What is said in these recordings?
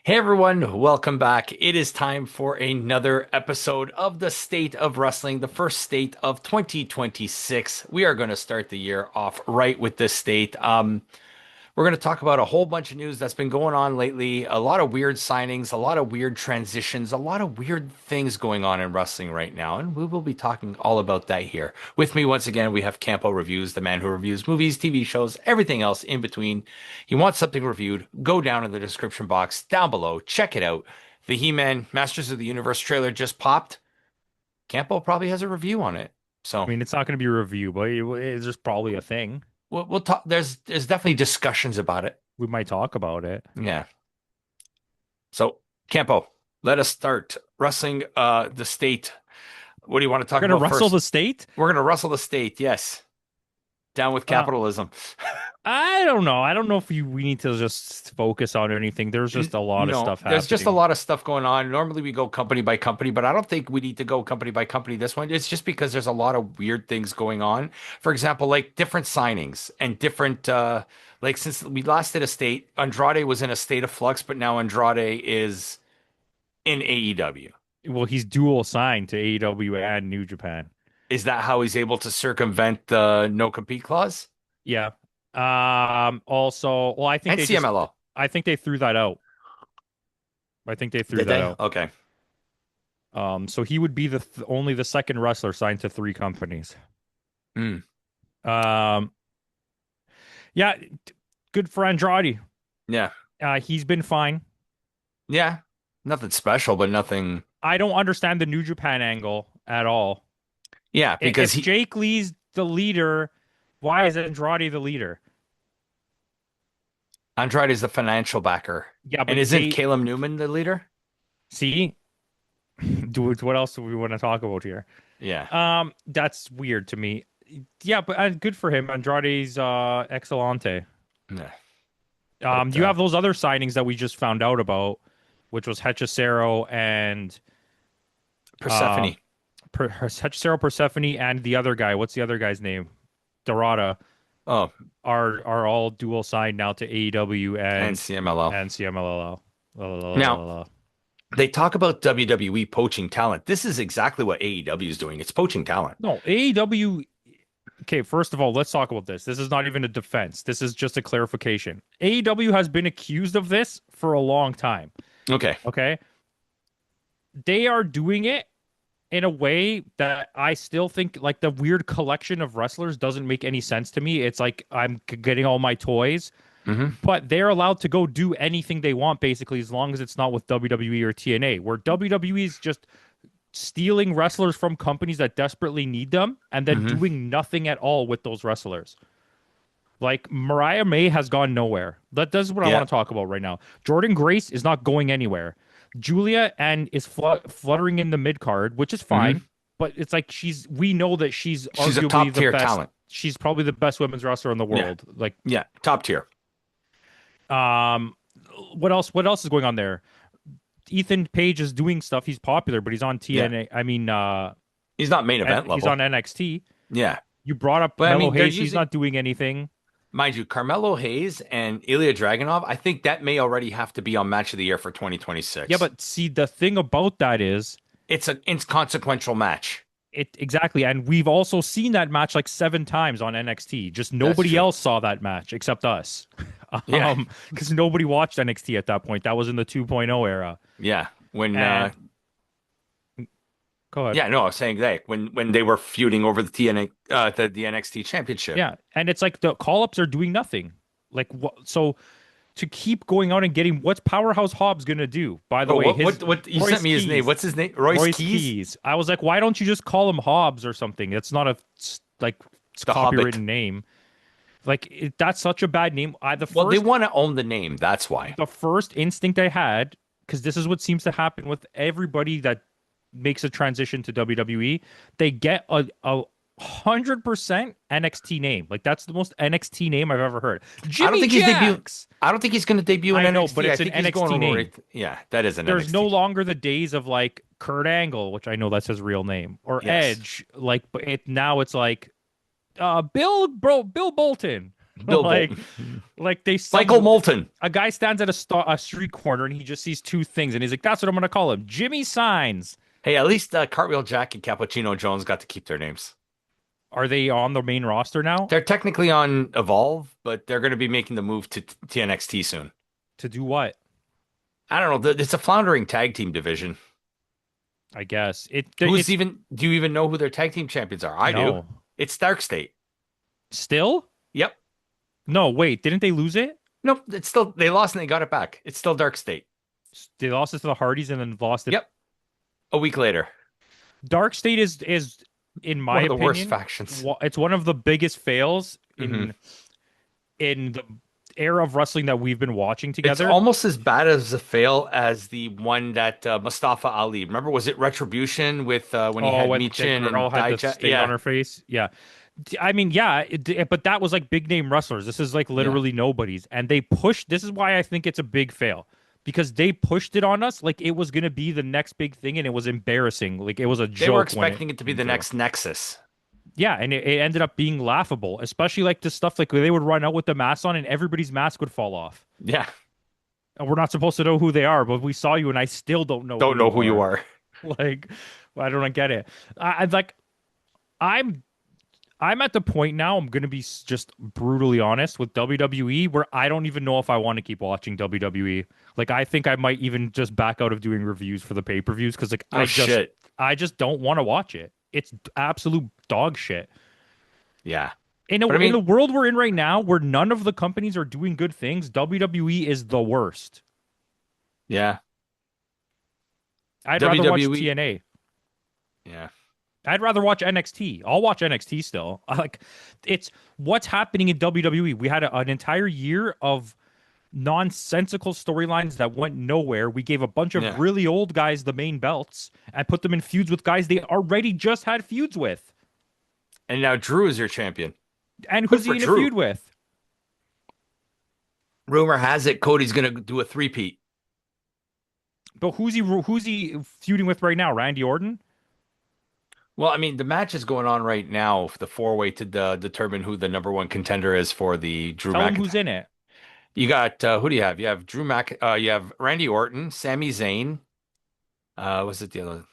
Hey everyone, welcome back. It is time for another episode of the State of Wrestling, the first state of 2026. We are going to start the year off right with this state. We're going to talk about a whole bunch of news that's been going on lately, a lot of weird signings, a lot of weird transitions, a lot of weird things going on in wrestling right now, and we will be talking all about that here. With me once again, we have Campo.Reviews, the man who reviews movies, TV shows, everything else in between. You want something reviewed, go down in the description box down below, check it out. The He-Man Masters of the Universe trailer just popped. Campo probably has a review on it. I So mean, it's not going to be a review, but it's just probably a thing. we'll talk. There's definitely discussions about it. We might talk about it. Yeah. So, Campo, let us start wrestling the state. What do you want to We're talk going to about wrestle first? the state? We're going to wrestle the state, yes. Down with Uh, capitalism. I don't know. I don't know if we need to just focus on anything. There's just a lot of No, stuff there's just a happening. lot of stuff going on. Normally we go company by company, but I don't think we need to go company by company this one. It's just because there's a lot of weird things going on. For example, like different signings and different like since we last did a state, Andrade was in a state of flux, but now Andrade is in AEW. Well, he's dual signed to AEW and New Japan. Is that how he's able to circumvent the no compete clause? Yeah. Also, well, And CMLL. I think they threw that out. I think they threw Did that they? out. Okay. So he would be only the second wrestler signed to three companies. Hmm. Um, yeah, good for Andrade. Yeah. He's been fine. Yeah. Nothing special, but nothing. I don't understand the New Japan angle at all. Yeah, because If he Jake Lee's the leader, why is Andrade the leader? Andrade is the financial backer. Yeah, And but isn't Jake, Caleb Newman the leader? see, dude, what else do we want to talk about here? Yeah. That's weird to me. Yeah, but good for him. Andrade's excellente. Yeah. But You have those other signings that we just found out about, which was Hechicero and um Persephone. Hechicero, Persephone, and the other guy. What's the other guy's name? Dorada. Oh, Are all dual signed now to AEW and CMLL. and CMLL. Now, they talk about WWE poaching talent. This is exactly what AEW is doing. It's poaching talent. No, AEW. Okay, first of all, let's talk about this. This is not even a defense. This is just a clarification. AEW has been accused of this for a long time. Okay. Okay, they are doing it in a way that I still think like the weird collection of wrestlers doesn't make any sense to me. It's like I'm getting all my toys, Hmm. but they're allowed to go do anything they want basically as long as it's not with WWE or TNA, where WWE is just stealing wrestlers from companies that desperately need them and then Hmm. doing nothing at all with those wrestlers. Like Mariah May has gone nowhere. That's what I Yeah. want to talk about right now. Jordan Grace is not going anywhere. Julia and is fluttering in the mid card, which is Hmm. fine, but it's like we know that she's She's a arguably top the tier best. talent. She's probably the best women's wrestler in the Yeah. world. Like, Yeah. Top tier. um, what else? What else is going on there? Ethan Page is doing stuff. He's popular, but he's on Yeah. TNA. I mean, He's not main event he's on level. NXT. Yeah. You brought up But I Melo mean, they're Hayes. He's using, not doing anything. mind you, Carmelo Hayes and Ilya Dragunov. I think that may already have to be on Match of the Year for Yeah, 2026. but see, the thing about that is It's an inconsequential match. it exactly, and we've also seen that match like seven times on NXT. Just That's nobody true. else saw that match except us. Yeah. Because nobody watched NXT at that point. That was in the 2.0 era. Yeah. When And go ahead. yeah, no, I was saying that when they were feuding over the TNA the NXT championship. Yeah, and it's like the call-ups are doing nothing. Like what? So to keep going on and getting what's Powerhouse Hobbs gonna do? By the Oh, way, what you sent Royce me his name. Keys. What's his name? Royce Royce Keys? Keys. I was like, why don't you just call him Hobbs or something? It's not a like it's The Hobbit. copywritten name. Like that's such a bad name. Well, they want to own the name, that's why. The first instinct I had, because this is what seems to happen with everybody that makes a transition to WWE, they get a 100% NXT name. Like that's the most NXT name I've ever heard. I don't Jimmy think he's debut. Jacks. I don't think he's going to debut in I know, but NXT. I it's an think he's NXT going name. right. Yeah, that is an There's no NXT. longer the days of like Kurt Angle, which I know that's his real name, or Yes. Edge. Like, but now it's like Bill Bolton. Bill like Bolton. like they Michael some Moulton. a guy stands at a street corner and he just sees two things and he's like, that's what I'm gonna call him, Jimmy Signs. Hey, at least Cartwheel Jack and Cappuccino Jones got to keep their names. Are they on the main roster now? They're technically on Evolve, but they're going to be making the move to TNXT soon. To do what? I don't know. It's a floundering tag team division. I guess Who's it's even? Do you even know who their tag team champions are? I do. no. It's Dark State. Still? Yep. No, wait, didn't they lose it? Nope. It's still they lost and they got it back. It's still Dark State. They lost it to the Hardys and then lost it. Yep. A week later. Dark State is in my One of the worst opinion, factions. it's one of the biggest fails Mhm. in the era of wrestling that we've been watching It's together. almost as bad as a fail as the one that Mustafa Ali. Remember, was it Retribution with when he Oh, had when the Michin girl and had the Dijak? stain on Yeah, her face. Yeah. I mean, yeah, but that was like big name wrestlers. This is like yeah. literally nobody's. And they pushed, this is why I think it's a big fail. Because they pushed it on us like it was going to be the next big thing and it was embarrassing. Like it was a They were joke when expecting it to be came the through. next Nexus. Yeah, and it ended up being laughable, especially like the stuff like they would run out with the mask on and everybody's mask would fall off. Yeah, And we're not supposed to know who they are, but we saw you and I still don't know don't know who you are. Like, I don't get it. I like, I'm I'm at the point now, I'm going to be just brutally honest with WWE, where I don't even know if I want to keep watching WWE. Like, I think I might even just back out of doing reviews for the pay-per-views because, like, Oh shit. I just don't want to watch it. It's absolute dog shit. Yeah. In But I mean, the world we're in right now, where none of the companies are doing good things, WWE is the worst. yeah. I'd rather watch WWE. TNA. Yeah. I'd rather watch NXT. I'll watch NXT still. Like, it's what's happening in WWE. We had an entire year of nonsensical storylines that went nowhere. We gave a bunch of Yeah. really old guys the main belts and put them in feuds with guys they already just had feuds with. And now Drew is your champion. And Good who's for he in a Drew. feud with? Rumor has it Cody's gonna do a three-peat. But who's he feuding with right now? Randy Orton? Well, I mean, the match is going on right now for the four-way to determine who the number one contender is for the Drew Tell him McIntyre. who's in it. You got who do you have? You have you have Randy Orton, Sami Zayn. Was it the other?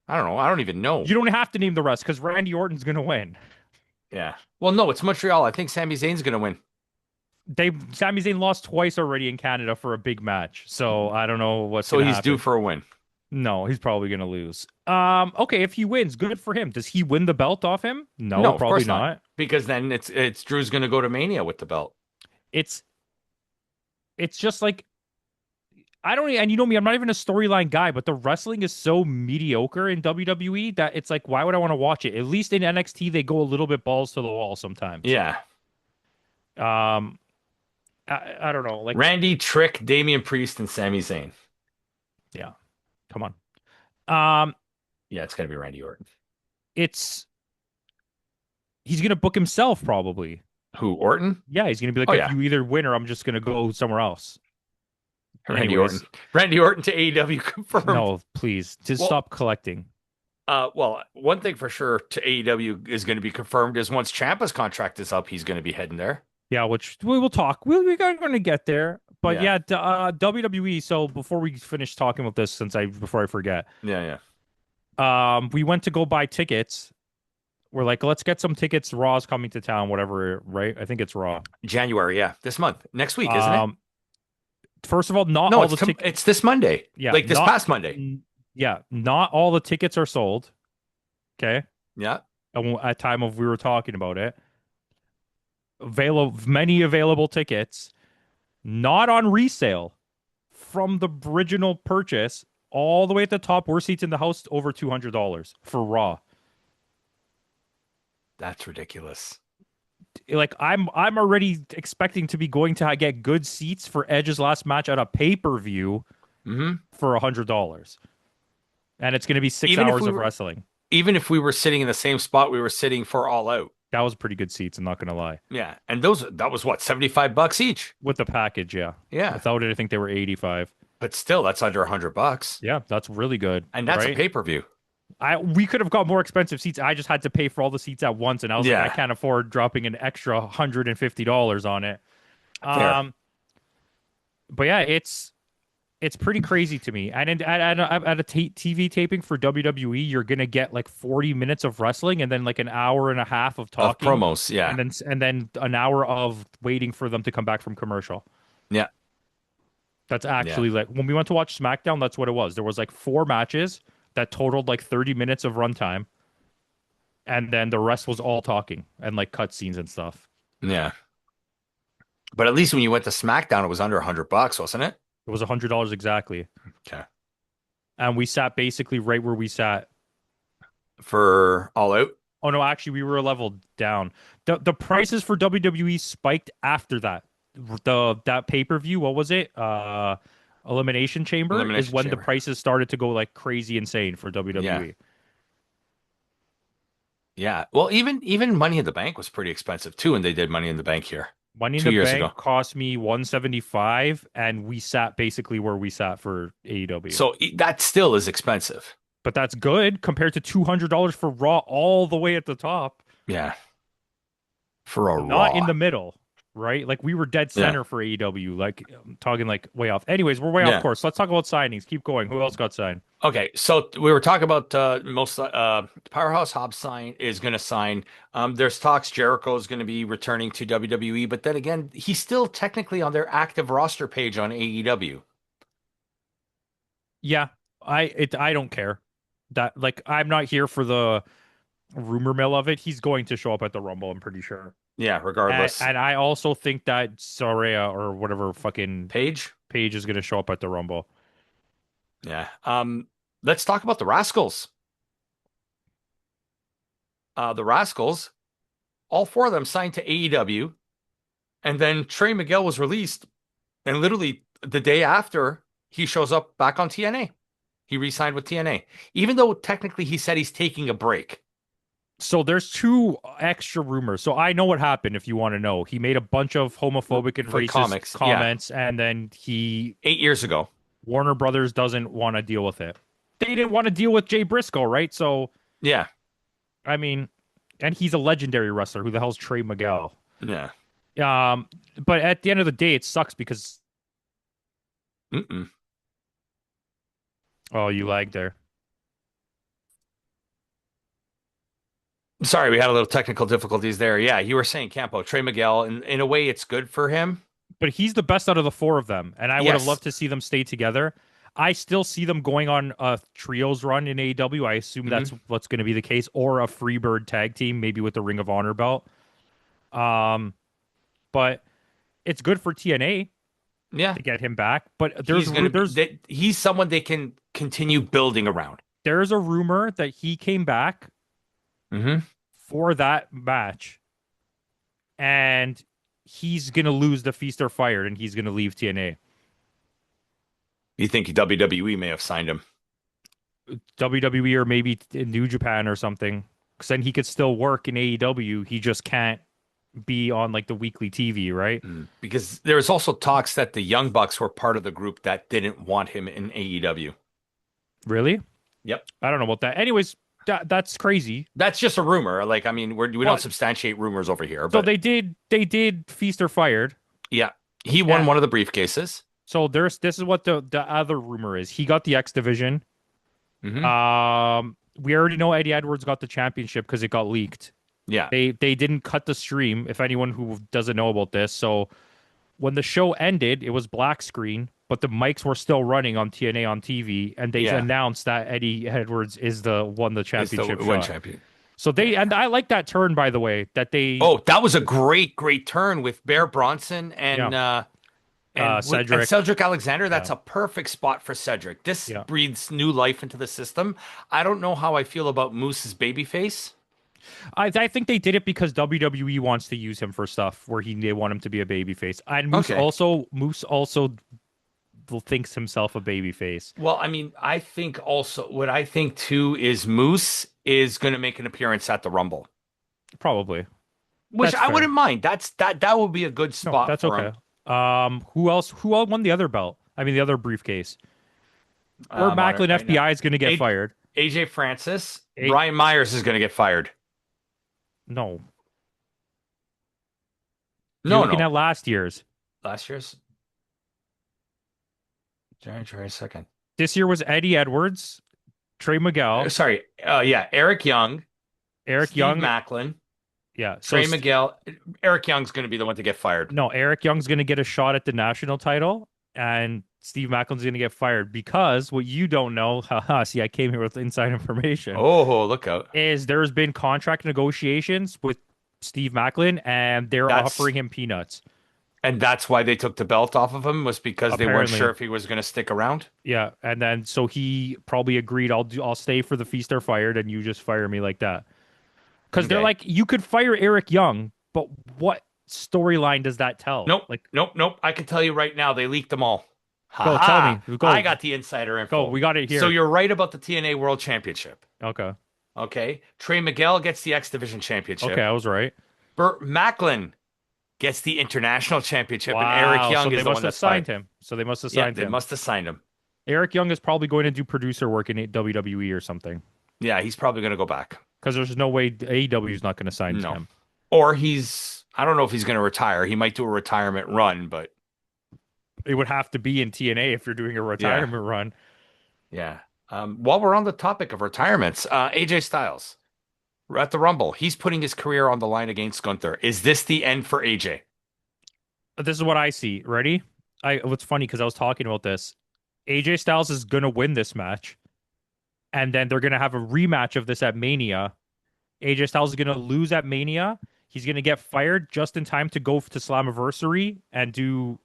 I don't know. I don't even know. You don't have to name the rest because Randy Orton's gonna win. Yeah. Well, no, it's Montreal. I think Sami Zayn's gonna win. Sami Zayn lost twice already in Canada for a big match, so I don't know what's So gonna he's happen. due for a win. No, he's probably gonna lose. Okay, if he wins, good for him. Does he win the belt off him? No, No, of probably course not. Because then it's Drew's gonna go to Mania with the belt. It's just like I don't, and you know me, I'm not even a storyline guy, but the wrestling is so mediocre in WWE that it's like, why would I want to watch it? At least in NXT, they go a little bit balls to the wall sometimes. Yeah. Um, I don't know, like Randy, Trick, Damian Priest, and Sami Zayn. yeah, come on. Um, Yeah, it's gonna be Randy Orton. it's he's gonna book himself probably. Who? Orton? Yeah, he's gonna be like, Oh, if yeah. you either win or I'm just gonna go somewhere else. Randy Anyways. Orton. Randy Orton to AEW confirmed. No, please, just Well- stop collecting. Well, one thing for sure to AEW is going to be confirmed is once Ciampa's contract is up, he's going to be heading there. Yeah, which we will talk. We're going to get there. But Yeah. WWE. So before we finish talking about this, before I forget, Yeah, we went to go buy tickets. We're like, let's get some tickets. Raw's coming to town, whatever, right? I think it's Raw. January, yeah. This month. Next week, isn't it? First of all, not No, all the tickets. it's this Monday. Yeah, Like this not- past Monday. Yeah, not all the tickets are sold. Okay, Yeah. at time of we were talking about it. Many available tickets, not on resale from the original purchase, all the way at the top. Worst seats in the house, over $200 for Raw. That's ridiculous. Like I'm already expecting to be going to get good seats for Edge's last match at a pay-per-view Hmm. for $100, and it's going to be 6 Even if hours we of were- wrestling. Even if we were sitting in the same spot we were sitting for All Out. That was pretty good seats. I'm not going to lie. Yeah. And that was what, $75 each? With the package, yeah. Yeah. Without it, I think they were 85. But still, that's under $100. Yeah, that's really good. And that's a right? pay-per-view. we could have got more expensive seats. I just had to pay for all the seats at once, and I was like, I Yeah, can't afford dropping an extra $150 on it. fair. Um, but yeah, it's pretty crazy to me. And at a TV taping for WWE, you're gonna get like 40 minutes of wrestling and then like an hour and a half of Of talking, promos, yeah. and then an hour of waiting for them to come back from commercial. Yeah, That's yeah. actually like when we went to watch SmackDown, that's what it was. There was like four matches that totaled like 30 minutes of runtime, and then the rest was all talking and like cutscenes and stuff. Yeah. But at least when you went to SmackDown, it was under $100, wasn't it? It was $100 exactly. Okay. And we sat basically right where we sat. For All Out? Oh no, actually we were a level down. The prices for WWE spiked after that. That pay-per-view, what was it? Elimination Chamber is Elimination when the Chamber. prices started to go like crazy insane for Yeah. WWE. Yeah. Well, even Money in the Bank was pretty expensive too, and they did Money in the Bank here Money in two the years Bank ago. cost me 175 and we sat basically where we sat for AEW. So that still is expensive. But that's good compared to $200 for Raw all the way at the top. Yeah. For a Not in Raw. the middle, right? Like we were dead Yeah. center for AEW. Like I'm talking like way off. Anyways, we're way off Yeah. course. Let's talk about signings. Keep going. Who else got signed? Okay. So we were talking about most Powerhouse Hobbs is going to sign. There's talks Jericho is going to be returning to WWE, but then again, he's still technically on their active roster page on AEW. Yeah, I don't care. That like I'm not here for the rumor mill of it. He's going to show up at the Rumble, I'm pretty sure. Yeah, regardless. And I also think that Saraya or whatever fucking Page? Page is going to show up at the Rumble. Yeah. Let's talk about the Rascals. The Rascals, all four of them signed to AEW, and then Trey Miguel was released, and literally the day after, he shows up back on TNA. He re-signed with TNA, even though technically he said he's taking a break. So there's two extra rumors. So I know what happened if you want to know. He made a bunch of homophobic and For racist comics, yeah, comments and then he 8 years ago. Warner Brothers doesn't want to deal with it. They didn't want to deal with Jay Briscoe, right? So Yeah, I mean, and he's a legendary wrestler. Who the hell's Trey Miguel? yeah. Um, but at the end of the day, it sucks because Mm-mm. oh, you lagged there. Sorry, we had a little technical difficulties there. Yeah, you were saying Campo, Trey Miguel, and in a way, it's good for him. But he's the best out of the four of them, and I would have Yes. loved to see them stay together. I still see them going on a trios run in AEW. I assume that's Hmm. what's going to be the case, or a Freebird tag team, maybe with the Ring of Honor belt. Um, but it's good for TNA Yeah, to get him back. But he's someone they can continue building around. there's a rumor that he came back Hmm. for that match, and he's going to lose the Feast or Fired, and he's going to leave TNA. You think WWE may have signed him? WWE or maybe in New Japan or something. Because then he could still work in AEW. He just can't be on like the weekly TV, right? Because there was also talks that the Young Bucks were part of the group that didn't want him in AEW. Really? Yep. I don't know about that. Anyways, that's crazy. That's just a rumor. Like, I mean, we Well, don't substantiate rumors over here, so but they did Feast or Fired. yeah, he won Yeah. one of the briefcases. So this is what the other rumor is. He got the X Division. Hmm. We already know Eddie Edwards got the championship because it got leaked. Yeah. They didn't cut the stream, if anyone who doesn't know about this. So when the show ended, it was black screen, but the mics were still running on TNA on TV, and they Yeah. announced that Eddie Edwards won the It's championship the one shot. champion. So and I like that turn, by the way, that they Oh, that was a great turn with Bear Bronson and yeah and Cedric. Cedric Alexander. That's Yeah. a perfect spot for Cedric. This Yeah. breathes new life into the system. I don't know how I feel about Moose's babyface. I think they did it because WWE wants to use him for stuff where they want him to be a babyface. And Okay. Moose also thinks himself a babyface. Well, I mean, I think also what I think too is Moose is going to make an appearance at the Rumble, Probably. which That's I fair. wouldn't mind. That would be a good No, spot that's for okay. him. Who else? Who all won the other belt? I mean, the other briefcase. Or I'm on it Macklin right now. FBI is going to get A- fired. AJ Francis, A Brian Myers is going to get fired. no, you're No, looking no. at last year's. Last year's January 2nd. This year was Eddie Edwards, Trey Miguel, Sorry. Yeah. Eric Young, Eric Steve Young. Macklin, Yeah, Trey Miguel. Eric Young's going to be the one to get fired. no, Eric Young's going to get a shot at the national title, and Steve Macklin's going to get fired because what you don't know, haha, see, I came here with inside information, Oh, look out. is there's been contract negotiations with Steve Macklin, and they're That's offering him peanuts. and that's why they took the belt off of him was because they weren't sure Apparently, if he was going to stick around. yeah, and then so he probably agreed, I'll stay for the feast or fired, and you just fire me like that. Because they're Okay. like, you could fire Eric Young, but what storyline does that tell? Nope. Like, Nope. Nope. I can tell you right now, they leaked them all. Ha go tell me, ha. I go, got the insider go, info. we got it So here. you're right about the TNA World Championship. Okay, Okay. Trey Miguel gets the X Division okay, Championship. I was right. Burt Macklin gets the International Championship, and Eric Wow. So Young they is the must one have that's fired. signed him. So they must have Yeah, signed they him. must have signed him. Eric Young is probably going to do producer work in WWE or something. Yeah, he's probably going to go back. Because there's no way AEW is not going to sign No. him. Or I don't know if he's going to retire. He might do a retirement run, but It would have to be in TNA if you're doing a retirement run. yeah. While we're on the topic of retirements, AJ Styles, we're at the Rumble. He's putting his career on the line against Gunther. Is this the end for AJ? This is what I see. Ready? What's funny because I was talking about this. AJ Styles is going to win this match, and then they're going to have a rematch of this at Mania. AJ Styles is going to lose at Mania. He's going to get fired just in time to go to Slammiversary and do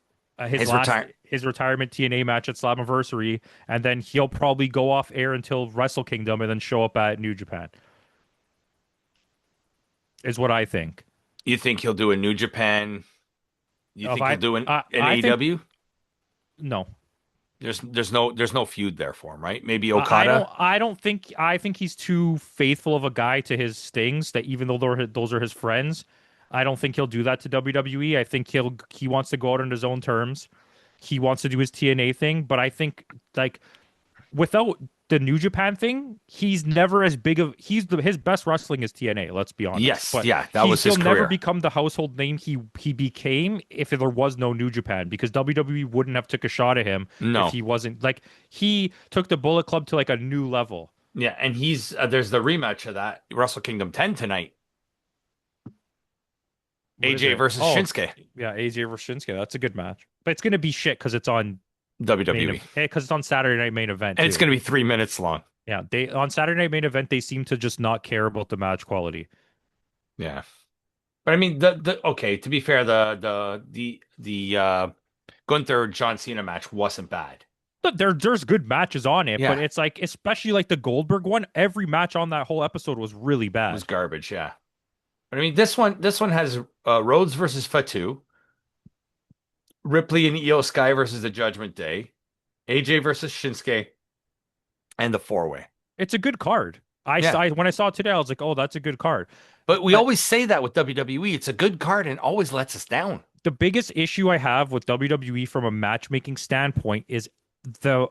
his retirement TNA match at Slammiversary, and then he'll probably go off air until Wrestle Kingdom and then show up at New Japan. Is what I think. You think he'll do a New Japan? You think he'll do an AEW? No. There's no feud there for him, right? Maybe I don't. Okada. I think he's too faithful of a guy to his stings that even though those are his friends, I don't think he'll do that to WWE. I think he wants to go out on his own terms. He wants to do his TNA thing, but I think like without the New Japan thing, he's never as big of his best wrestling is TNA. Let's be honest. Yes, But yeah, that was his he'll career. never become the household name he became if there was no New Japan because WWE wouldn't have took a shot at him No. if he wasn't like he took the Bullet Club to like a new level. Yeah, and he's there's the rematch of that Wrestle Kingdom 10 tonight. What is AJ it? versus Oh, Shinsuke, yeah, AJ versus Shinsuke. That's a good match, but it's gonna be shit because it's on WWE. because it's on Saturday Night Main Event, And too. it's going to be 3 minutes long. Yeah, they on Saturday Night Main Event they seem to just not care about the match quality. Yeah. But I mean the okay, to be fair, the Gunther John Cena match wasn't bad. But there's good matches on it, Yeah. but it's like especially like the Goldberg one, every match on that whole episode was really It bad. was garbage, yeah. But I mean this one has Rhodes versus Fatu, Ripley and Io Sky versus the Judgment Day, AJ versus Shinsuke, and the four-way. It's a good card. Yeah. When I saw it today, I was like, oh, that's a good card. But we But- always say that with WWE. It's a good card and always lets us down. The biggest issue I have with WWE from a matchmaking standpoint is the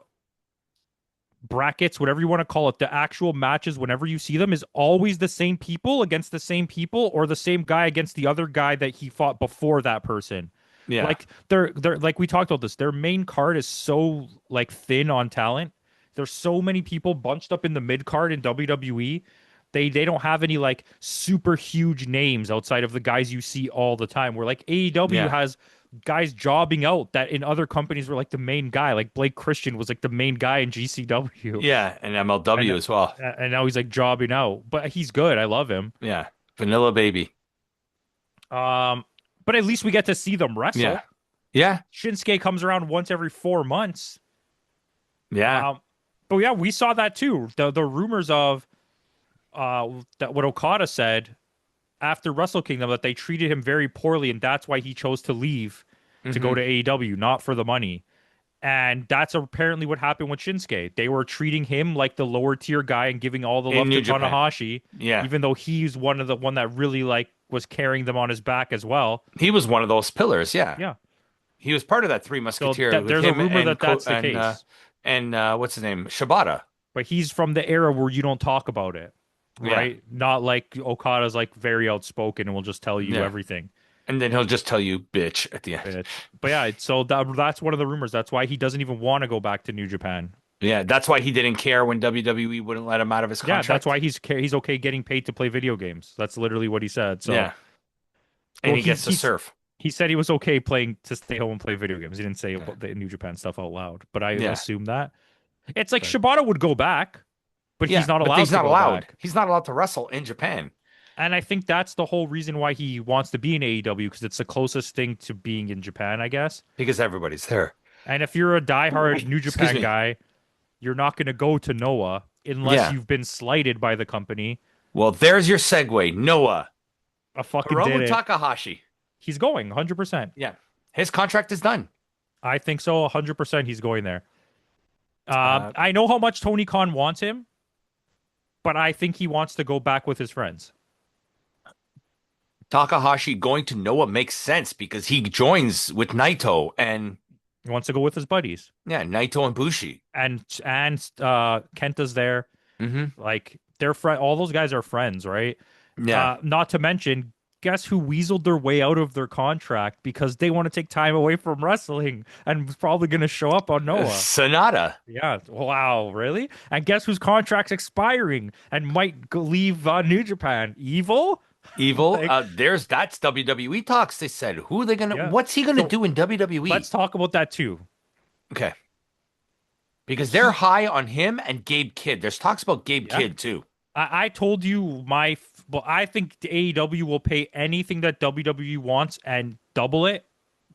brackets, whatever you want to call it, the actual matches, whenever you see them, is always the same people against the same people or the same guy against the other guy that he fought before that person. Yeah. Like they're like we talked about this. Their main card is so like thin on talent. There's so many people bunched up in the mid card in WWE. They don't have any like super huge names outside of the guys you see all the time. Where like AEW Yeah. has guys jobbing out that in other companies were like the main guy. Like Blake Christian was like the main guy in GCW. Yeah, and MLW And- as well. And now he's like jobbing out. But he's good. I love him. Yeah. Vanilla Baby. But at least we get to see them wrestle. Yeah. Yeah. Shinsuke comes around once every 4 months. Yeah. But yeah, we saw that too. The rumors of that what Okada said after Wrestle Kingdom that they treated him very poorly, and that's why he chose to leave to go to AEW, not for the money. And that's apparently what happened with Shinsuke. They were treating him like the lower tier guy and giving all the In love New to Japan. Tanahashi, Yeah. even though he's one that really like was carrying them on his back as well. He was one of those pillars. Yeah. Yeah. He was part of that Three Musketeers. with there's a him rumor and that that's the case. and what's his name? Shibata. but he's from the era where you don't talk about it, Yeah. right? Not like Okada's like very outspoken and will just tell you Yeah. everything. And then he'll just tell you bitch at the end. But yeah, so that's one of the rumors. That's why he doesn't even want to go back to New Japan. Yeah, that's why he didn't care when WWE wouldn't let him out of his Yeah, that's contract. why he's okay getting paid to play video games. That's literally what he said. So, Yeah. And well, he gets to surf. he said he was okay playing to stay home and play video games. He didn't say Yeah. about the New Japan stuff out loud, but I Yeah. assume that it's like But Shibata would go back, but he's yeah, not but allowed he's to not go allowed. back. He's not allowed to wrestle in Japan And I think that's the whole reason why he wants to be in AEW because it's the closest thing to being in Japan, I guess. because everybody's there. And if you're a diehard New Excuse Japan me. guy, you're not going to go to Noah unless Yeah. you've been slighted by the company. Well, there's your segue. Noah. I fucking did Hiromu it. Takahashi. He's going 100%. Yeah. His contract is done. I think so. 100% he's going there. Uh, I know how much Tony Khan wants him, but I think he wants to go back with his friends. Takahashi going to Noah makes sense because he joins with Naito and He wants to go with his buddies. yeah, Naito and Bushi. And Kenta's there. Hmm. Like they're all those guys are friends, right? Yeah. Not to mention, guess who weaseled their way out of their contract because they want to take time away from wrestling and was probably going to show up on Noah. Sonata. Yeah. Wow. Really? And guess whose contract's expiring and might leave New Japan? Evil? Evil. Like, That's WWE talks. They said, who are they gonna? yeah. What's he gonna So do in WWE? let's talk about that too. Okay, because they're high on him and Gabe Kidd. There's talks about Gabe Yeah. Kidd too. I told you but I think the AEW will pay anything that WWE wants and double it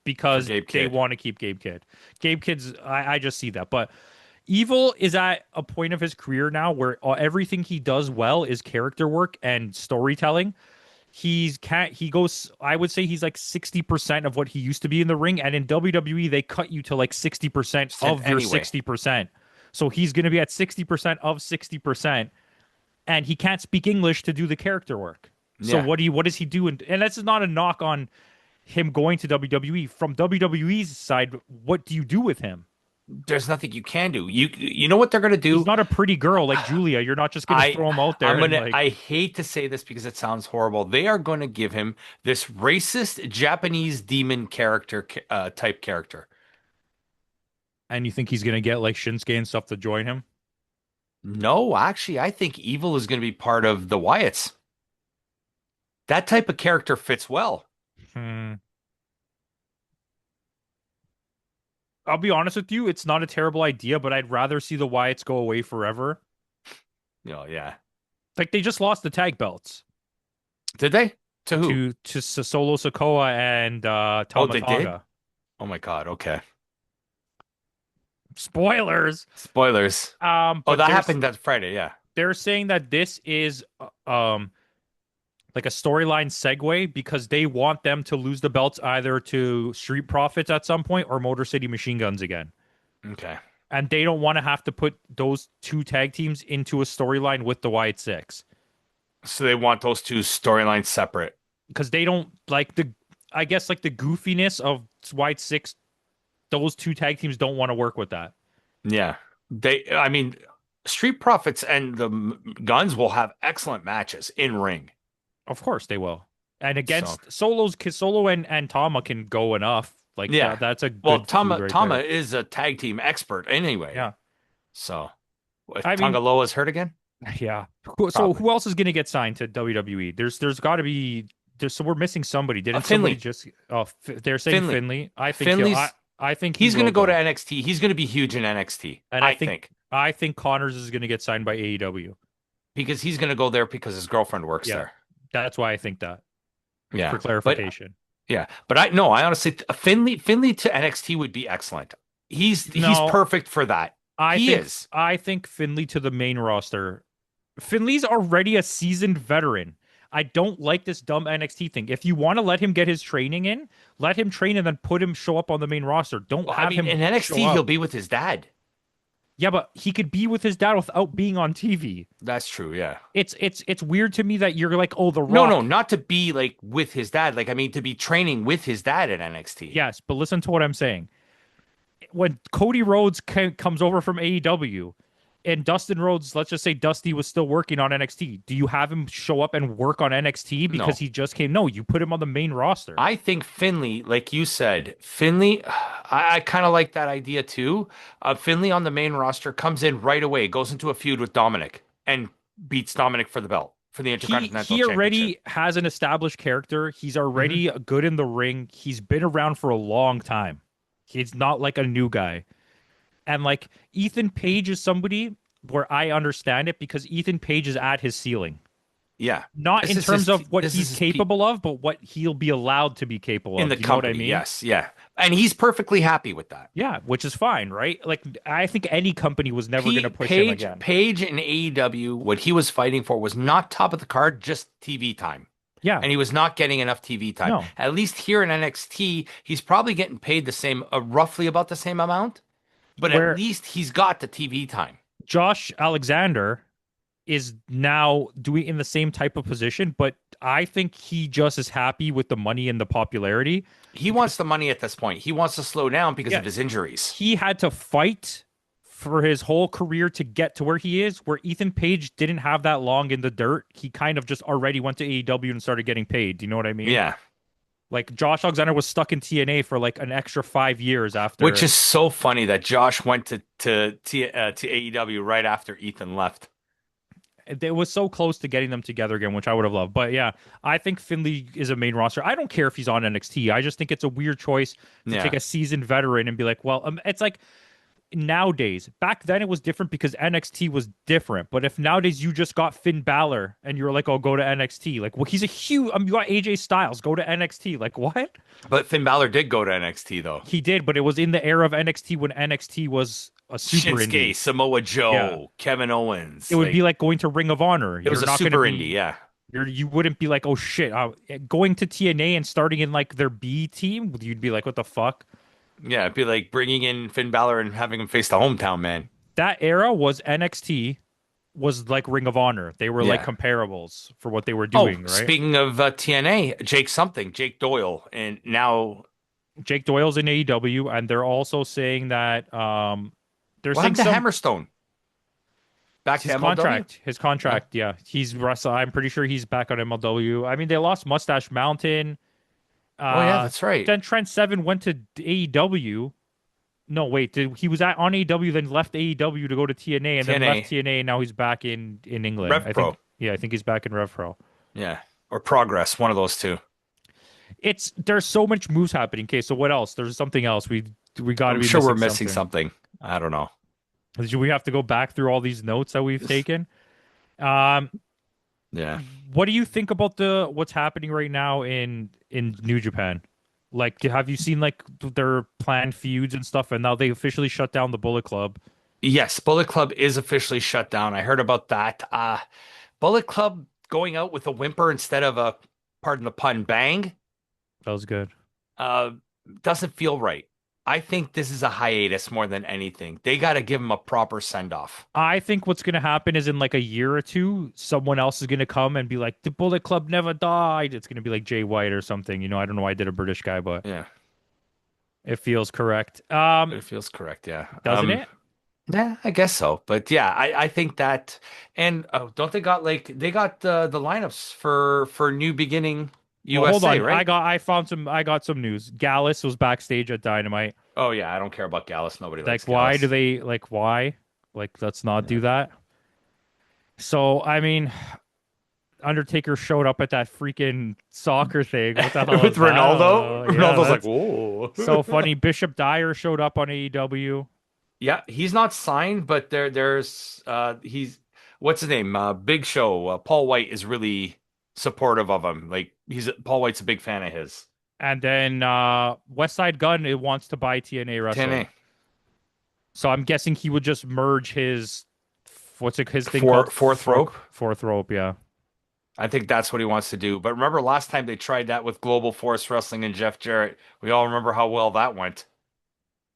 because For Gabe they Kidd. want to keep Gabe Kidd. Gabe Kidd's, I just see that. But Evil is at a point of his career now where everything he does well is character work and storytelling. He goes, I would say he's like 60% of what he used to be in the ring, and in WWE they cut you to like 60% of your Anyway. 60%. So he's going to be at 60% of 60%, and he can't speak English to do the character work. So Yeah. what does he do? And that's not a knock on him going to WWE. From WWE's side, what do you do with him? There's nothing you can do. You know what they're gonna do? He's not a pretty girl like Julia. You're not just going to throw him out there. I'm and gonna. like, I hate to say this because it sounds horrible. They are going to give him this racist Japanese demon character type character. and you think he's going to get like Shinsuke and stuff to join him? No, actually, I think Evil is going to be part of the Wyatts. That type of character fits well. Hmm. I'll be honest with you, it's not a terrible idea, but I'd rather see the Wyatts go away forever. Yeah. Like they just lost the tag belts Did they? To who? to Solo Sikoa and Oh, they did? Tamatanga. Oh my God. Okay. Spoilers. Spoilers. But Oh, that happened that Friday. Yeah. They're saying that this is like a storyline segue because they want them to lose the belts either to Street Profits at some point or Motor City Machine Guns again. Okay. And they don't want to have to put those two tag teams into a storyline with the Wyatt Six So they want those two storylines separate. because they don't like I guess like the goofiness of Wyatt Six. Those two tag teams don't want to work with that. Yeah. I mean, Street Profits and the Guns will have excellent matches in ring. Of course they will. And against Solo and Tama can go enough. Like Yeah. that's a good Well, feud right Tama there. is a tag team expert anyway. Yeah. So, if I mean- Tongaloa's hurt again? Yeah. So Probably. who else is going to get signed to WWE? There's got to be. So we're missing somebody. Didn't Finley. somebody just? Oh, they're saying Finley. Finley. I think Finley's. I think He's going to will go to NXT. He's going to be huge in NXT. And I think I think Connors is going to get signed by AEW. because he's going to go there because his girlfriend works Yeah. there. That's why I think that. Yeah. For clarification. But I honestly Finley to NXT would be excellent. He's No. perfect for that. He is. I think Finley to the main roster. Finley's already a seasoned veteran. I don't like this dumb NXT thing. If you want to let him get his training in, let him train and then put him show up on the main roster. Don't Well, have him in show NXT up. he'll be with his dad. Yeah, but he could be with his dad without being on TV. That's true, yeah. It's weird to me that you're like, oh, the Rock. No, not to be like with his dad. Like I mean to be training with his dad at NXT. Yes, but listen to what I'm saying. When Cody Rhodes comes over from AEW, And Dustin Rhodes, let's just say Dusty was still working on NXT. Do you have him show up and work on NXT because No. he just came? No, you put him on the main roster. I think Finley, like you said, Finley, I kind of like that idea too. Finley on the main roster comes in right away, goes into a feud with Dominic and beats Dominic for the belt, for the Intercontinental He Championship. already has an established character. He's Hmm. already good in the ring. He's been around for a long time. He's not like a new guy. And like Ethan Page is somebody where I understand it because Ethan Page is at his ceiling. Yeah. Not in terms of what This is he's his peak capable of, but what he'll be allowed to be capable in of. the Do you know what I company. mean? Yes, yeah. And he's perfectly happy with that. Yeah, which is fine, right? Like I think any company was never going to push him again. Page in AEW, what he was fighting for was not top of the card, just TV time. Yeah, And he was not getting enough TV time. no. At least here in NXT, he's probably getting paid the same, roughly about the same amount, but at Where least he's got the TV time. Josh Alexander is now doing in the same type of position, but I think he just is happy with the money and the popularity He wants because the money at this point. He wants to slow down because yeah, of his injuries. he had to fight for his whole career to get to where he is, where Ethan Page didn't have that long in the dirt. He kind of just already went to AEW and started getting paid. Do you know what I mean? Yeah. Like Josh Alexander was stuck in TNA for like an extra 5 years Which after. is so funny that Josh went to AEW right after Ethan left. It was so close to getting them together again, which I would have loved. But yeah, I think Finley is a main roster. I don't care if he's on NXT. I just think it's a weird choice to take Yeah. a seasoned veteran and be like, well, it's like nowadays. Back then it was different because NXT was different. But if nowadays you just got Finn Balor and you're like, oh, go to NXT, like, well, he's a huge. You got AJ Styles, go to NXT. Like, what? But Finn Balor did go to NXT though. He did, but it was in the era of NXT when NXT was a super Shinsuke, indie. Samoa Yeah, Joe, Kevin it Owens. would be Like like going to Ring of Honor. it was You're a not going to super indie, be. yeah. You wouldn't be like, oh shit, going to TNA and starting in like their B team. You'd be like, what the fuck? Yeah, it'd be like bringing in Finn Balor and having him face the hometown man. That era was NXT was like Ring of Honor. They were like Yeah. comparables for what they were Oh, doing, right? speaking of TNA, Jake Doyle, and now Jake Doyle's in AEW, and they're also saying that they're what saying happened to some Hammerstone? Back to his MLW? contract, his Yeah. contract, yeah, he's Russell. I'm pretty sure he's back on MLW. I mean, they lost Mustache Mountain. Oh yeah, Uh, that's right. then Trent Seven went to AEW. No, wait, he was on AEW, then left AEW to go to TNA, and then left TNA, TNA, and now he's back in England. Rev I Pro. think, yeah, I think he's back in Rev Pro. Yeah. Or Progress, one of those two. There's so much moves happening. Okay, so what else? There's something else. We got to I'm be sure we're missing missing something. something. I don't know. Do we have to go back through all these notes that we've taken? Um, Yeah. what do you think about the what's happening right now in New Japan? Like, have you seen like their planned feuds and stuff? And now they officially shut down the Bullet Club. Yes, Bullet Club is officially shut down. I heard about that. Bullet Club going out with a whimper instead of a, pardon the pun, bang, That was good. uh, doesn't feel right. I think this is a hiatus more than anything. They got to give him a proper send off. I think what's going to happen is in like a year or two, someone else is going to come and be like, the Bullet Club never died. It's going to be like Jay White or something. You know, I don't know why I did a British guy, but Yeah, it feels correct. it feels correct. Yeah. Doesn't it? Yeah, I guess so. But yeah, I think that, and oh, don't they got like they got the lineups for New Beginning Well, hold USA, on. right? I got some news. Gallus was backstage at Dynamite. Oh yeah, I don't care about Gallus. Nobody likes Like, why do Gallus. they like why? Like, let's not Yeah. do that. So, I mean, Undertaker showed up at that freaking soccer thing. What the hell With is that? Ronaldo, Yeah, Ronaldo's like, that's whoa. so funny. Bishop Dyer showed up on AEW. Yeah, he's not signed, but there's he's what's his name? Big Show. Paul White is really supportive of him. Like Paul White's a big fan of his. And then West Side Gun it wants to buy TNA Wrestling. TNA. So I'm guessing he would just merge his what's it his thing called? Fourth rope. Fourth rope, yeah. I think that's what he wants to do. But remember last time they tried that with Global Force Wrestling and Jeff Jarrett. We all remember how well that went.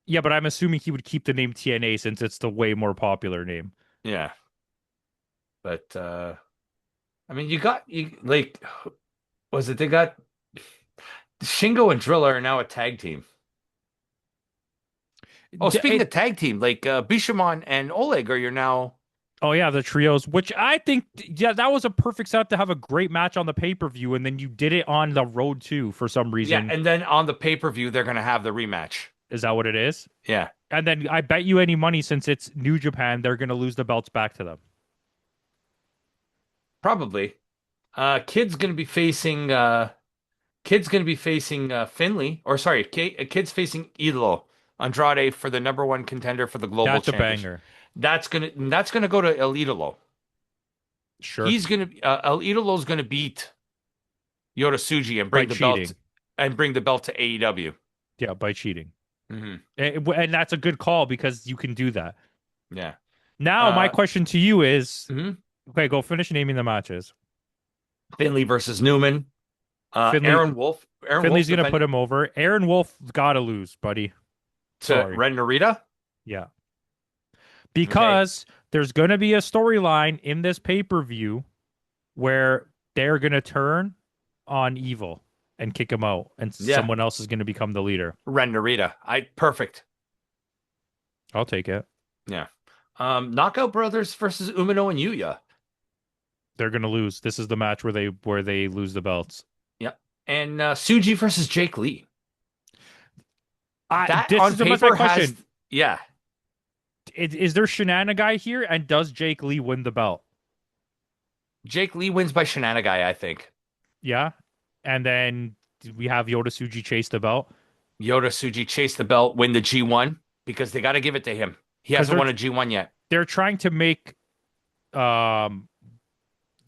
Yeah, but I'm assuming he would keep the name TNA since it's the way more popular name. Yeah. But I mean you like was it they got Shingo and Driller are now a tag team. Oh, speaking It, of tag team, like Bishamon and Oleg are your now. oh yeah, the trios, which I think, yeah, that was a perfect setup to have a great match on the pay-per-view, and then you did it on the road too for some Yeah, reason. and then on the pay-per-view, they're gonna have the rematch. Is that what it is? Yeah, And then I bet you any money, since it's New Japan, they're gonna lose the belts back to them. probably. Kid's gonna be facing Finley, or sorry, Kid's facing Idolo Andrade for the number one contender for the global That's a championship. banger. That's gonna go to El Idolo. Sure. He's gonna El Idolo's gonna beat Yota Tsuji and By bring the belt cheating. to AEW. Yeah, by cheating. Hmm. And that's a good call because you can do that. Yeah. Now, my Uh, question to you is, mhm. okay, go finish naming the matches. Finley versus Newman. Finley, Aaron Wolf. Aaron Wolf Finley's gonna put defending him over. Aaron Wolf gotta lose, buddy. to Sorry. Ren Narita. Yeah. Okay. Because there's gonna be a storyline in this pay-per-view where they're gonna turn on Evil and kick him out, and Yeah. someone else is gonna become the leader. Ren Narita. Perfect. I'll take it. Yeah. Knockout Brothers versus Umino and Yuya. They're gonna lose. This is the match where they lose the belts. Yep. And Suji versus Jake Lee. That This on is my paper has, question. yeah. Is there Shenanigan here, and does Jake Lee win the belt? Jake Lee wins by Shenanigan, I think. Yeah, and then we have Yota Tsuji chase the belt Yota Tsuji chase the belt, win the G1 because they got to give it to him. He because hasn't they're won a G1 yet they're trying to make um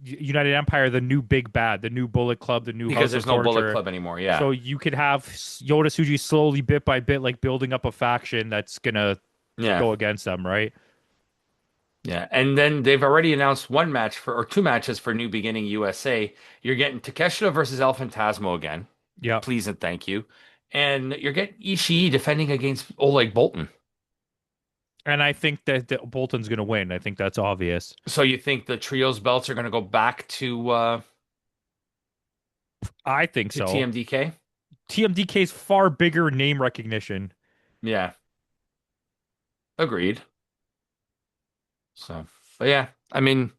United Empire the new big bad, the new Bullet Club, the new because House of there's no Bullet Torture. Club anymore. Yeah. So you could have Yota Tsuji slowly, bit by bit, like building up a faction that's gonna Yeah. go against them, right? Yeah. And then they've already announced one match or two matches for New Beginning USA. You're getting Takeshita versus El Phantasmo again. Yeah. Please and thank you. And you're getting Ishii defending against Oleg Bolton. And I think that Bolton's gonna win. I think that's obvious. So you think the trios belts are going to go back I think to so. TMDK? TMDK's far bigger name recognition. Yeah, agreed. So, but yeah, I mean,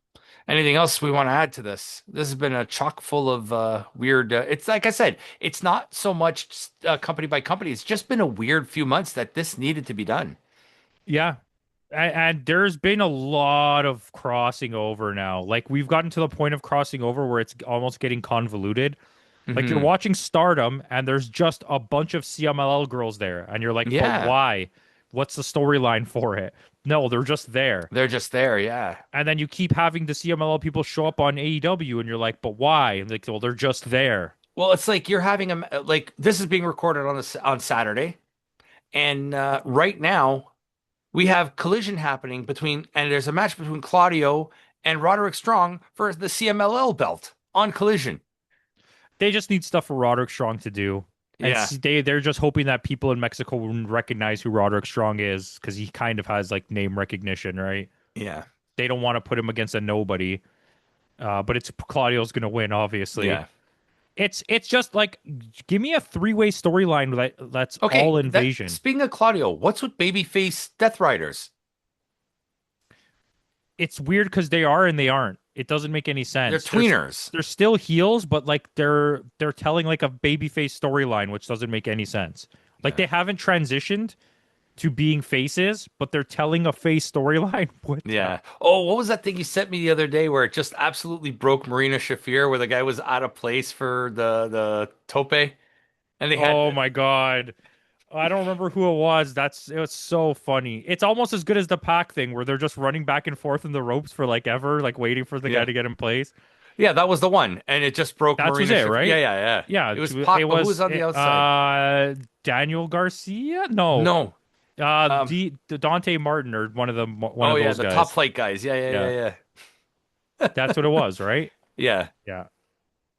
anything else we want to add to this? This has been a chock full of weird. It's like I said, it's not so much company by company. It's just been a weird few months that this needed to be done. Yeah. And there's been a lot of crossing over now. Like we've gotten to the point of crossing over where it's almost getting convoluted. Like you're Hmm. watching Stardom and there's just a bunch of CMLL girls there and you're like, "But Yeah, why? What's the storyline for it?" No, they're just there. they're just there. Yeah. And then you keep having the CMLL people show up on AEW and you're like, "But why?" And like, "Well, they're just there." Well, it's like you're having a like this is being recorded on Saturday, and right now we have collision happening and there's a match between Claudio and Roderick Strong for the CMLL belt on Collision. They just need stuff for Roderick Strong to do. And Yeah, they're just hoping that people in Mexico will recognize who Roderick Strong is because he kind of has like name recognition, right? yeah, They don't want to put him against a nobody. But it's Claudio's gonna win, obviously. yeah. It's just like give me a three-way storyline that's all Okay, that invasion. speaking of Claudio, what's with babyface Death Riders? It's weird because they are and they aren't. It doesn't make any They're sense. tweeners. They're still heels, but like they're telling like a babyface storyline, which doesn't make any sense. Like Yeah. they haven't transitioned to being faces, but they're telling a face storyline. What the? Yeah. Oh, what was that thing you sent me the other day where it just absolutely broke Marina Shafir, where the guy was out of place for the tope, and they Oh had my God. I don't remember who it was. It was so funny. It's almost as good as the pack thing where they're just running back and forth in the ropes for like ever, like waiting for the guy yeah. to get in place. Yeah, that was the one, and it just broke That was Marina it, Shafir. Yeah, right? yeah, yeah. Yeah, It was it Pac, but who was was on the outside? Daniel Garcia? No. No. Um. The Dante Martin or one Oh of yeah, those the top guys. flight guys. Yeah, yeah, Yeah. yeah, That's what it was, right? yeah. Yeah.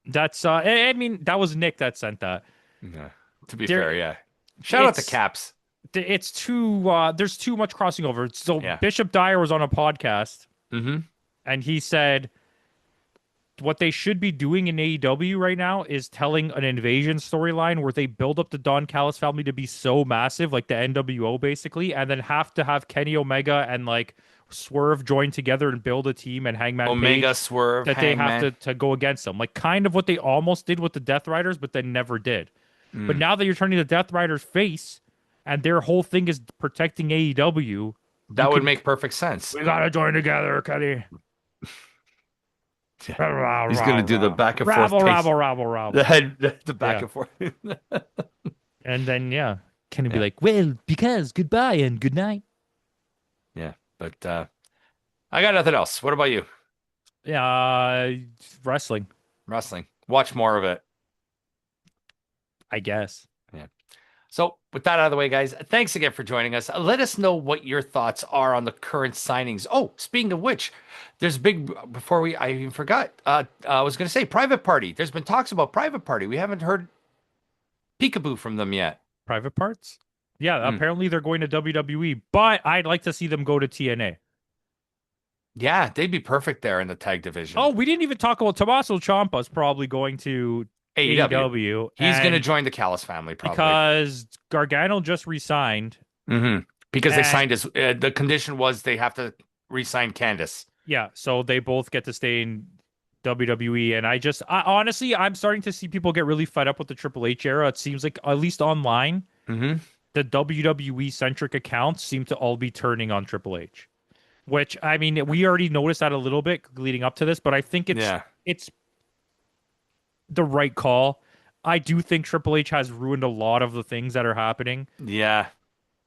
That's I mean that was Nick that sent that. Yeah. Yeah. To be There fair, yeah. Shout out to it's Caps. it's too there's too much crossing over. So Yeah. Bishop Dyer was on a podcast Mm-hmm. and he said what they should be doing in AEW right now is telling an invasion storyline where they build up the Don Callis family to be so massive, like the NWO basically, and then have to have Kenny Omega and like Swerve join together and build a team and Hangman Omega, Page Swerve, that they have Hangman. to go against them. Like kind of what they almost did with the Death Riders, but then never did. But Mm. now that you're turning the Death Riders face and their whole thing is protecting AEW, you That would could make perfect sense. we gotta join together, Kenny. Yeah. He's gonna do the Rabble, back and forth pace. rabble, rabble, The rabble. head, the back Yeah. and forth. And then yeah, Kenny be Yeah, like, well, because goodbye and good night. yeah. But I got nothing else. What about you? Yeah, wrestling, Wrestling. Watch more of it. I guess. Yeah. So, with that out of the way, guys, thanks again for joining us. Let us know what your thoughts are on the current signings. Oh, speaking of which, there's big, before I even forgot, I was going to say Private Party. There's been talks about Private Party. We haven't heard peekaboo from them yet. Private parts. Yeah, Mm. apparently they're going to WWE, but I'd like to see them go to TNA. Yeah, they'd be perfect there in the tag Oh, division. we didn't even talk about Tommaso Ciampa's probably going to AEW. AEW, He's going to and join the Callis family, probably. because Gargano just resigned, Because they and signed his, the condition was they have to re-sign Candice. yeah, so they both get to stay in WWE. And honestly, I'm starting to see people get really fed up with the Triple H era. It seems like, at least online, Hmm. the WWE centric accounts seem to all be turning on Triple H. Which I mean, we already noticed that a little bit leading up to this, but I think Yeah. it's the right call. I do think Triple H has ruined a lot of the things that are happening. Yeah.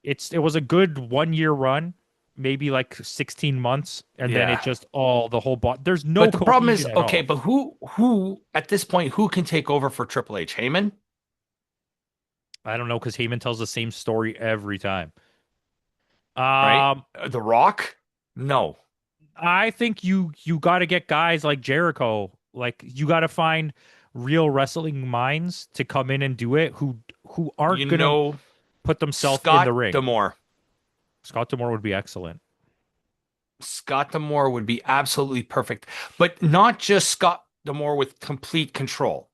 It was a good 1 year run, maybe like 16 months, and then it Yeah. just all the whole bot. There's no But the problem is, cohesion at okay, all. but who at this point who can take over for Triple H? Heyman, I don't know because Heyman tells the same story every time. right? Um, The Rock? No. I think you got to get guys like Jericho. Like you got to find real wrestling minds to come in and do it who You aren't gonna know put themselves in the Scott ring. D'Amore. Scott D'Amore would be excellent. Scott D'Amore would be absolutely perfect, but not just Scott D'Amore with complete control.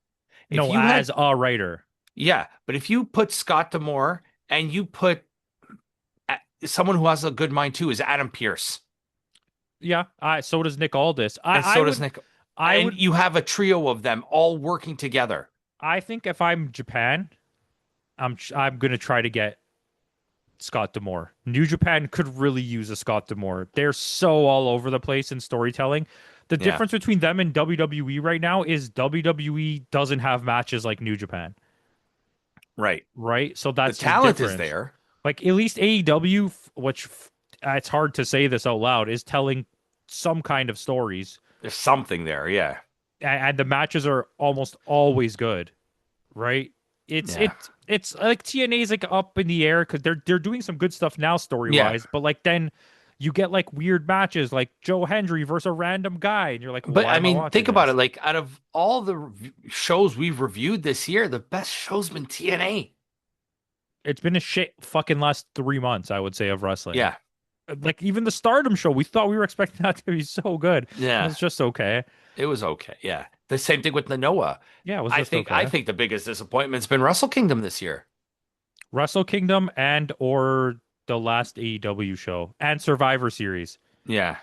If No, you had, as a writer. yeah, but if you put Scott D'Amore and you put someone who has a good mind too is Adam Pierce, Yeah, so does Nick Aldis. and so does Nick, I and would you have a trio of them all working together. I think if I'm Japan, I'm gonna try to get Scott D'Amore. New Japan could really use a Scott D'Amore. They're so all over the place in storytelling. The Yeah, difference between them and WWE right now is WWE doesn't have matches like New Japan, right. right? So The that's the talent is difference. there. Like at least AEW, it's hard to say this out loud, is telling some kind of stories, There's something there. Yeah, and the matches are almost always good, right? It's yeah, it it's like TNA is like up in the air because they're doing some good stuff now story yeah. wise, but like then you get like weird matches like Joe Hendry versus a random guy, and you're like, well, But why I am I mean, watching think about it. this? Like, out of all the shows we've reviewed this year, the best show's been TNA. It's been a shit fucking last 3 months, I would say, of wrestling. Yeah, Like even the Stardom show, we thought we were expecting that to be so good. It yeah. was just okay. It was okay. Yeah. The same thing with Noah. Yeah, it was I just think I okay. think the biggest disappointment's been Wrestle Kingdom this year. Wrestle Kingdom and or the last AEW show and Survivor Series. Yeah.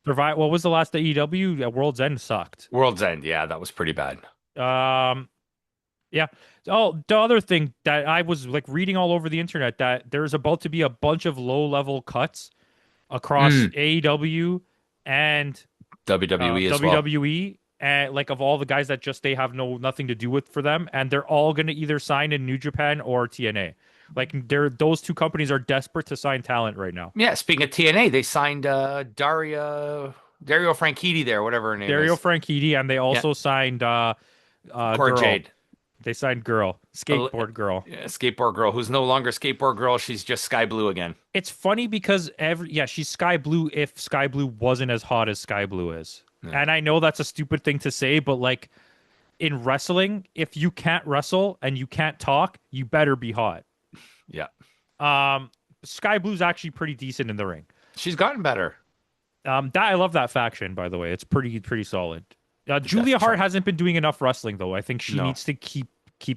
What was the last AEW? World's End sucked. World's End. Yeah, that was pretty bad. Um, yeah. Oh, the other thing that I was like reading all over the internet that there's about to be a bunch of low-level cuts across Mm. AEW and WWE as well. WWE, and like of all the guys that just they have nothing to do with for them, and they're all going to either sign in New Japan or TNA. Like those two companies are desperate to sign talent right now. Yeah, speaking of TNA, they signed Dario Franchitti there, whatever her name Dario is. Franchitti, and they Yeah. also signed Cora girl. Jade. They signed girl, A, skateboard girl. yeah, skateboard girl who's no longer skateboard girl, she's just Sky Blue again. It's funny because she's Sky Blue if Sky Blue wasn't as hot as Sky Blue is. Yeah. And I know that's a stupid thing to say, but like in wrestling, if you can't wrestle and you can't talk, you better be hot. Yeah. Sky Blue's actually pretty decent in the ring. She's gotten better. I love that faction, by the way. It's pretty solid. the Julia death Hart trap. hasn't been doing enough wrestling though. I think she No. needs to keep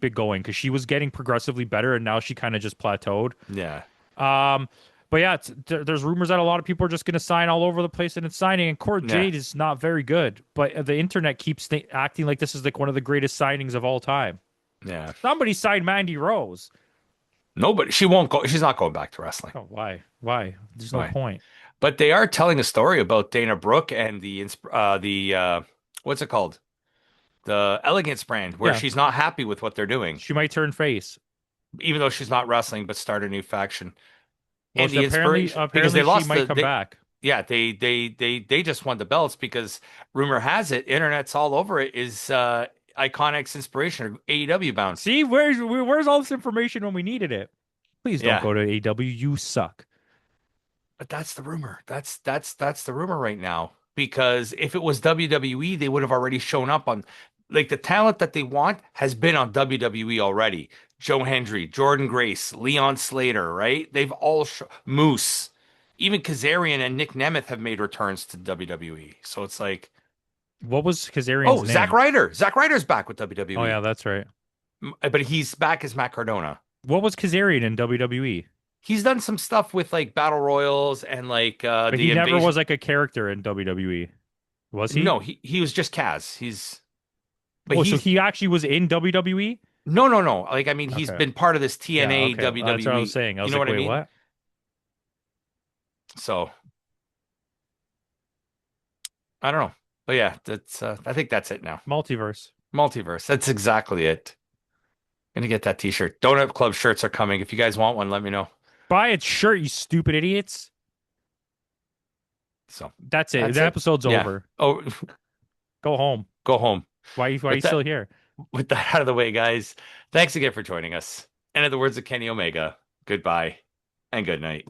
it going because she was getting progressively better and now she kind of just plateaued. Yeah. Um, but yeah, there's rumors that a lot of people are just going to sign all over the place and it's signing. And Court Yeah. Jade is not very good, but the internet keeps acting like this is like one of the greatest signings of all time. Yeah. Somebody signed Mandy Rose. Nobody. She won't go. She's not going back to wrestling. Oh, why? Why? There's no Why? point. But they are telling a story about Dana Brooke and the what's it called? The Elegance brand, where Yeah, she's not happy with what they're doing, she might turn face. even though she's not wrestling, but start a new faction. Well, And the apparently, inspiration because they she lost might the come back. yeah, they just won the belts because rumor has it, internet's all over it, is Iconic's inspiration, AEW bound. See, where's all this information when we needed it? Please don't Yeah. go to AW. You suck. But that's the rumor. That's the rumor right now. Because if it was WWE, they would have already shown up on like the talent that they want has been on WWE already. Joe Hendry, Jordan Grace, Leon Slater, right? They've all Moose, even Kazarian and Nick Nemeth have made returns to WWE. So it's like, What was Kazarian's oh, Zack name? Ryder. Zack Ryder's back with Oh yeah, WWE. that's right. But he's back as Matt Cardona. What was Kazarian in WWE? He's done some stuff with like Battle Royals and like But he the never invasion. was like a character in WWE. Was he? No, he was just Kaz. But Oh, so he's he actually was in WWE? no. Like I mean, he's Okay. been part of this Yeah, TNA okay. That's what I was WWE. saying. I You was know like, what I wait, mean? what? So I don't know, but yeah, that's I think that's it now. Multiverse. Multiverse. That's exactly it. Gonna get that T-shirt. Donut Club shirts are coming. If you guys want one, let me know. Buy its shirt, you stupid idiots. So That's it. that's The it. episode's Yeah. over. Oh, Go home. go home. Why are you With still that here? with that out of the way, guys. Thanks again for joining us. And in the words of Kenny Omega, goodbye and good night.